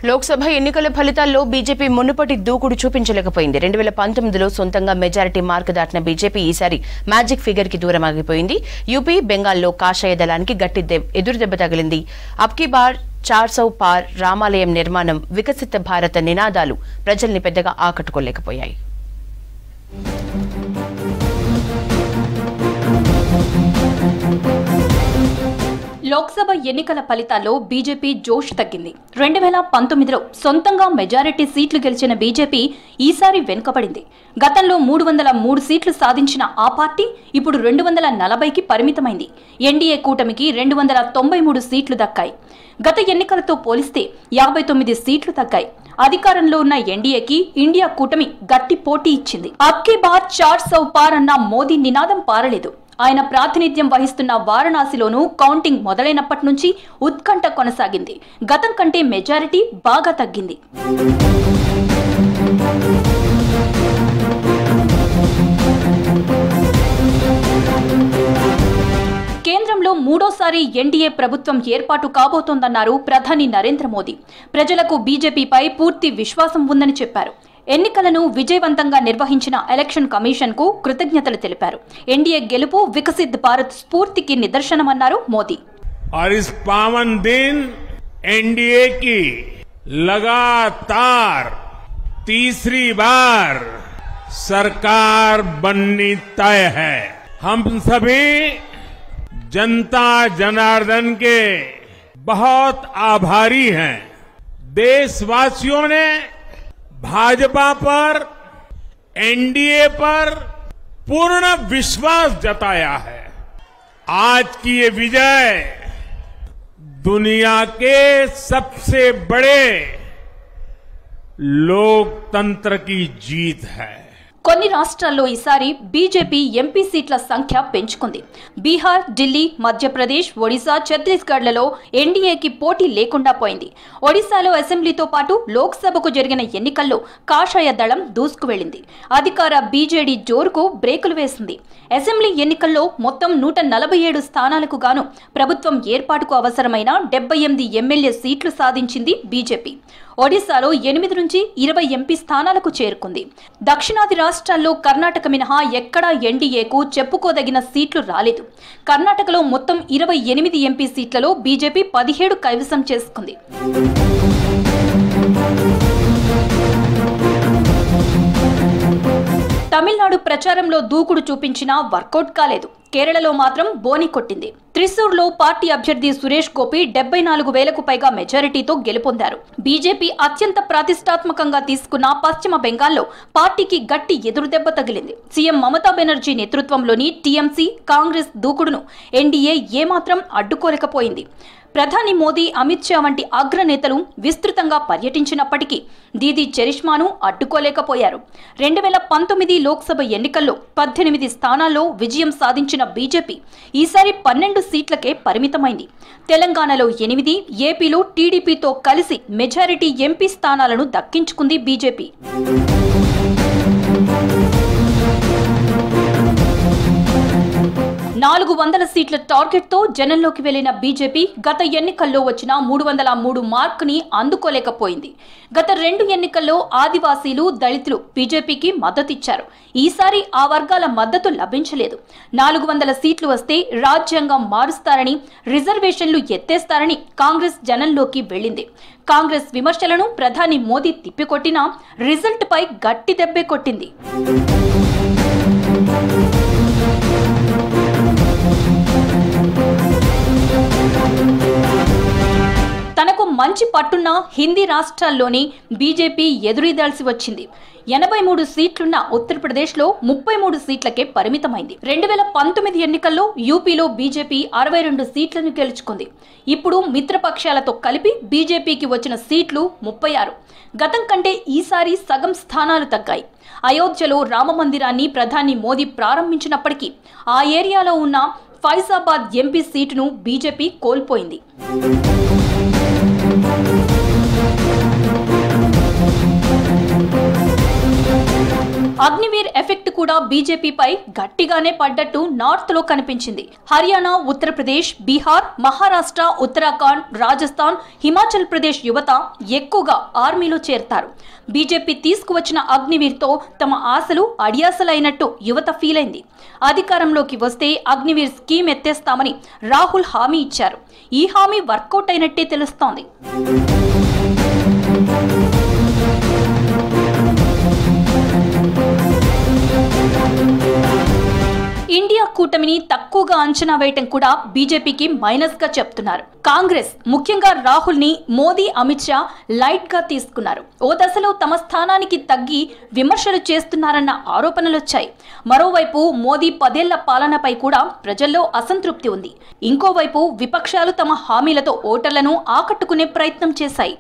లోక్సభ ఎన్నికల ఫలితాల్లో బీజేపీ మునుపటి దూకుడు చూపించలేకపోయింది. 2019లో సొంతంగా మెజారిటీ మార్క్ దాటిన బీజేపీ ఈసారి మ్యాజిక్ ఫిగర్ కి దూరమాగిపోయింది. యూపీ, బెంగాల్లో కాషాయ దళానికి గట్టి ఎదురుదెబ్బ తగిలింది. అబ్కీ బార్ 400 పార్, రామాలయం నిర్మాణం, వికసిత భారత నినాదాలు ప్రజల్ని పెద్దగా ఆకట్టుకోలేకపోయాయి. లోక్సభ ఎన్నికల ఫలితాల్లో బీజేపీ జోష్ తగ్గింది. 2019లో సొంతంగా మెజారిటీ సీట్లు గెలిచిన బీజేపీ ఈసారి వెనుకబడింది. గతంలో 303 సీట్లు సాధించిన ఆ పార్టీ ఇప్పుడు 240కి పరిమితమైంది. ఎన్డీఏ కూటమికి 293 సీట్లు దక్కాయి. గత ఎన్నికలతో పోలిస్తే 59 సీట్లు తగ్గాయి. అధికారంలో ఉన్న ఎన్డీఏకి ఇండియా కూటమి గట్టి పోటీ ఇచ్చింది. అబ్కీ బార్ 400 పార్ అన్న మోదీ నినాదం పారలేదు. ఆయన ప్రాతినిధ్యం వహిస్తున్న వారణాసిలోనూ కౌంటింగ్ మొదలైనప్పటి నుంచి ఉత్కంఠ కొనసాగింది. గతం కంటే మెజారిటీ బాగా తగ్గింది. కేంద్రంలో మూడోసారి ఎన్డీఏ ప్రభుత్వం ఏర్పాటు కాబోతోందన్నారు ప్రధాని నరేంద్ర మోదీ. ప్రజలకు బీజేపీపై పూర్తి విశ్వాసం ఉందని చెప్పారు. ఎన్నికలను విజయవంతంగా నిర్వహించిన ఎలక్షన్ కమిషన్ కు కృతజ్ఞతలు తెలిపారు. ఎన్డీఏ గెలుపు వికసిత్ భారత్ స్ఫూర్తికి నిదర్శనమన్నారు మోదీ. और इस पावन दिन एनडीए की लगातार तीसरी बार सरकार बननी तय है. हम सभी जनता जनार्दन के बहुत आभारी हैं. देशवासियों ने भाजपा पर, एनडीए पर पूर्ण विश्वास जताया है. आज की ये विजय दुनिया के सबसे बड़े लोकतंत्र की जीत है. కొన్ని రాష్ట్రాల్లో ఈసారి బీజేపీ ఎంపీ సీట్ల సంఖ్య పెంచుకుంది. బీహార్, ఢిల్లీ, మధ్యప్రదేశ్, ఒడిశా, ఛత్తీస్గఢ్లలో ఎన్డీఏకి పోటీ లేకుండా పోయింది. ఒడిశాలో అసెంబ్లీతో పాటు లోక్సభకు జరిగిన ఎన్నికల్లో కాషాయ దళం దూసుకు వెళ్లింది. అధికార బీజేడీ జోరుకు బ్రేకులు వేసింది. అసెంబ్లీ ఎన్నికల్లో మొత్తం 147 స్థానాలకు గాను ప్రభుత్వం ఏర్పాటుకు అవసరమైన 78 ఎమ్మెల్యే సీట్లు సాధించింది బీజేపీ. ఒడిశాలో 8 నుంచి 20 ఎంపీ స్థానాలకు చేరుకుంది. దక్షిణాది రాష్ట్రాల్లో కర్ణాటక మినహా ఎక్కడా ఎన్డీఏకు చెప్పుకోదగిన సీట్లు రాలేదు. కర్ణాటకలో మొత్తం 28 ఎంపీ సీట్లలో బీజేపీ 17 కైవసం చేసుకుంది. తమిళనాడు ప్రచారంలో దూకుడు చూపించినా వర్కౌట్ కాలేదు. కేరళలో మాత్రం బోని కొట్టింది. త్రిశూర్లో పార్టీ అభ్యర్థి సురేష్ గోపి 74,000కు పైగా మెజారిటీతో గెలుపొందారు. బీజేపీ అత్యంత ప్రతిష్టాత్మకంగా తీసుకున్న పశ్చిమ బెంగాల్లో పార్టీకి గట్టి ఎదురుదెబ్బ తగిలింది. సీఎం మమతా బెనర్జీ నేతృత్వంలోని టీఎంసీ, కాంగ్రెస్ దూకుడును ఎన్డీఏ ఏమాత్రం అడ్డుకోలేకపోయింది. ప్రధాని మోదీ, అమిత్ షా వంటి అగ్రనేతలు విస్తృతంగా పర్యటించినప్పటికీ దీదీ చరిష్మాను అడ్డుకోలేకపోయారు. 2019 లోక్సభ ఎన్నికల్లో 18 స్థానాల్లో విజయం సాధించిన బీజేపీ ఈసారి 12 సీట్లకే పరిమితమైంది. తెలంగాణలో 8, ఏపీలో టీడీపీతో కలిసి మెజారిటీ ఎంపీ స్థానాలను దక్కించుకుంది బీజేపీ. నాలుగు 400 సీట్ల టార్గెట్ తో జనంలోకి వెళ్లిన బీజేపీ గత ఎన్నికల్లో వచ్చిన 303 మార్క్ ని అందుకోలేకపోయింది. గత 2 ఎన్నికల్లో ఆదివాసీలు, దళితులు బీజేపీకి మద్దతిచ్చారు. ఈసారి ఆ వర్గాల మద్దతు లభించలేదు. 400 సీట్లు వస్తే రాజ్యాంగం మారుస్తారని, రిజర్వేషన్లు ఎత్తేస్తారని కాంగ్రెస్ జనంలోకి వెళ్లింది. కాంగ్రెస్ విమర్శలను ప్రధాని మోదీ తిప్పికొట్టినా రిజల్ట్ పై గట్టి దెబ్బే కొట్టింది. తనకు మంచి పట్టున్న హిందీ రాష్ట్రాల్లోని బీజేపీ ఎదురీదాల్సి వచ్చింది. 83 సీట్లున్న ఉత్తరప్రదేశ్లో 33 సీట్లకే పరిమితమైంది. 2019 ఎన్నికల్లో యూపీలో బీజేపీ 62 సీట్లను గెలుచుకుంది. ఇప్పుడు మిత్రపక్షాలతో కలిపి బీజేపీకి వచ్చిన సీట్లు 36. గతం కంటే ఈసారి సగం స్థానాలు తగ్గాయి. అయోధ్యలో రామమందిరాన్ని ప్రధాని మోదీ ప్రారంభించినప్పటికీ ఆ ఏరియాలో ఉన్న ఫైజాబాద్ ఎంపీ సీటును బీజేపీ కోల్పోయింది. అగ్నివీర్ ఎఫెక్ట్ కూడా బీజేపీపై గట్టిగానే పడ్డట్టు నార్త్ లో కనిపించింది. హర్యానా, ఉత్తరప్రదేశ్, బీహార్, మహారాష్ట్ర, ఉత్తరాఖండ్, రాజస్థాన్, హిమాచల్ ప్రదేశ్ యువత ఎక్కువగా ఆర్మీలో చేరతారు. బీజేపీ తీసుకువచ్చిన అగ్నివీర్తో తమ ఆశలు అడియాసలైనట్టు యువత ఫీల్ అయింది. అధికారంలోకి వస్తే అగ్నివీర్ స్కీమ్ ఎత్తేస్తామని రాహుల్ హామీ ఇచ్చారు. ఈ హామీ వర్కౌట్ అయినట్టే తెలుస్తోంది. ఇండియా కూటమిని తక్కువగా అంచనా వేయటం కూడా బీజేపీకి మైనస్ గా చెప్తున్నారు. కాంగ్రెస్ ముఖ్యంగా రాహుల్ ని మోదీ, అమిత్ షా లైట్ గా తీసుకున్నారు. ఓ దశలో తమ స్థానానికి తగ్గి విమర్శలు చేస్తున్నారన్న ఆరోపణలొచ్చాయి. మరోవైపు మోదీ 10 ఏళ్ల పాలనపై కూడా ప్రజల్లో అసంతృప్తి ఉంది. ఇంకోవైపు విపక్షాలు తమ హామీలతో ఓటర్లను ఆకట్టుకునే ప్రయత్నం చేశాయి.